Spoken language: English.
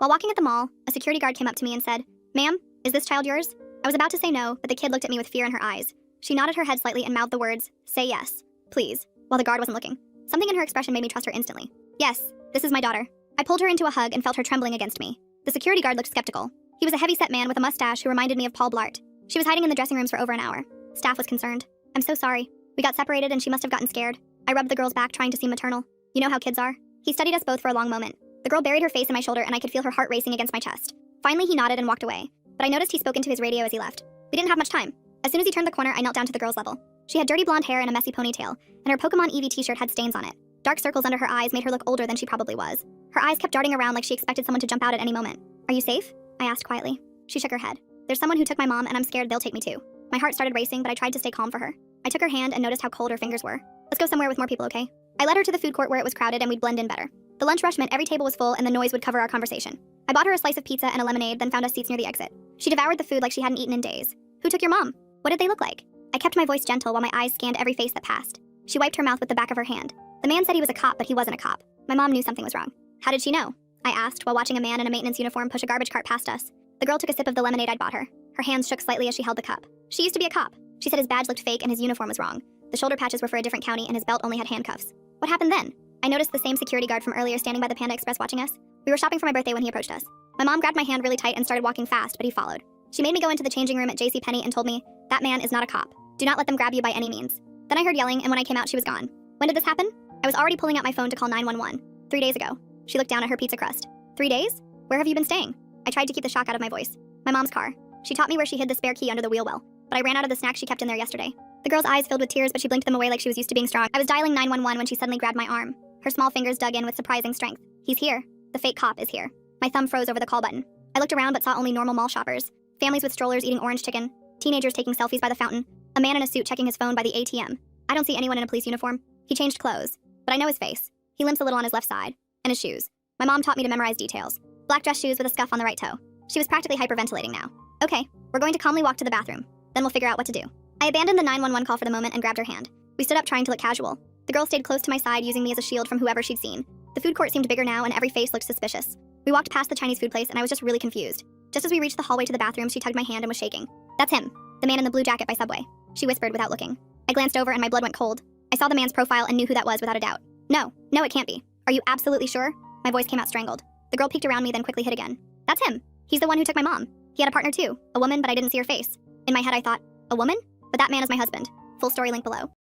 While walking at the mall, a security guard came up to me and said, "Ma'am, is this child yours?" I was about to say no, but the kid looked at me with fear in her eyes. She nodded her head slightly and mouthed the words, "Say yes, please," while the guard wasn't looking. Something in her expression made me trust her instantly. "Yes, this is my daughter." I pulled her into a hug and felt her trembling against me. The security guard looked skeptical. He was a heavy-set man with a mustache who reminded me of Paul Blart. She was hiding in the dressing rooms for over an hour. Staff was concerned. "I'm so sorry. We got separated and she must have gotten scared." I rubbed the girl's back, trying to seem maternal. "You know how kids are." He studied us both for a long moment. The girl buried her face in my shoulder and I could feel her heart racing against my chest. Finally, he nodded and walked away, but I noticed he spoke into his radio as he left. We didn't have much time. As soon as he turned the corner, I knelt down to the girl's level. She had dirty blonde hair and a messy ponytail, and her Pokemon Eevee t-shirt had stains on it. Dark circles under her eyes made her look older than she probably was. Her eyes kept darting around like she expected someone to jump out at any moment. "Are you safe?" I asked quietly. She shook her head. "There's someone who took my mom and I'm scared they'll take me too." My heart started racing, but I tried to stay calm for her. I took her hand and noticed how cold her fingers were. "Let's go somewhere with more people, okay?" I led her to the food court where it was crowded and we'd blend in better. The lunch rush meant every table was full and the noise would cover our conversation. I bought her a slice of pizza and a lemonade, then found us seats near the exit. She devoured the food like she hadn't eaten in days. "Who took your mom? What did they look like?" I kept my voice gentle while my eyes scanned every face that passed. She wiped her mouth with the back of her hand. "The man said he was a cop, but he wasn't a cop." My mom knew something was wrong. "How did she know?" I asked while watching a man in a maintenance uniform push a garbage cart past us. The girl took a sip of the lemonade I'd bought her. Her hands shook slightly as she held the cup. "She used to be a cop." She said his badge looked fake and his uniform was wrong. The shoulder patches were for a different county and his belt only had handcuffs. "What happened then?" I noticed the same security guard from earlier standing by the Panda Express watching us. We were shopping for my birthday when he approached us. My mom grabbed my hand really tight and started walking fast, but he followed. She made me go into the changing room at JCPenney and told me, "That man is not a cop. Do not let them grab you by any means." Then I heard yelling, and when I came out, she was gone. "When did this happen?" I was already pulling out my phone to call 911. 3 days ago. She looked down at her pizza crust. 3 days? Where have you been staying?" I tried to keep the shock out of my voice. "My mom's car. She taught me where she hid the spare key under the wheel well, but I ran out of the snacks she kept in there yesterday." The girl's eyes filled with tears, but she blinked them away like she was used to being strong. I was dialing 911 when she suddenly grabbed my arm. Her small fingers dug in with surprising strength. "He's here. The fake cop is here." My thumb froze over the call button. I looked around but saw only normal mall shoppers. Families with strollers eating orange chicken. Teenagers taking selfies by the fountain. A man in a suit checking his phone by the ATM. I don't see anyone in a police uniform. He changed clothes, but I know his face. He limps a little on his left side. And his shoes. My mom taught me to memorize details. Black dress shoes with a scuff on the right toe. She was practically hyperventilating now. "Okay, we're going to calmly walk to the bathroom. Then we'll figure out what to do." I abandoned the 911 call for the moment and grabbed her hand. We stood up trying to look casual. The girl stayed close to my side, using me as a shield from whoever she'd seen. The food court seemed bigger now and every face looked suspicious. We walked past the Chinese food place and I was just really confused. Just as we reached the hallway to the bathroom, she tugged my hand and was shaking. "That's him. The man in the blue jacket by Subway," she whispered without looking. I glanced over and my blood went cold. I saw the man's profile and knew who that was without a doubt. No, it can't be. Are you absolutely sure?" My voice came out strangled. The girl peeked around me, then quickly hid again. "That's him. He's the one who took my mom. He had a partner too, a woman, but I didn't see her face." In my head I thought, "A woman? But that man is my husband." Full story link below.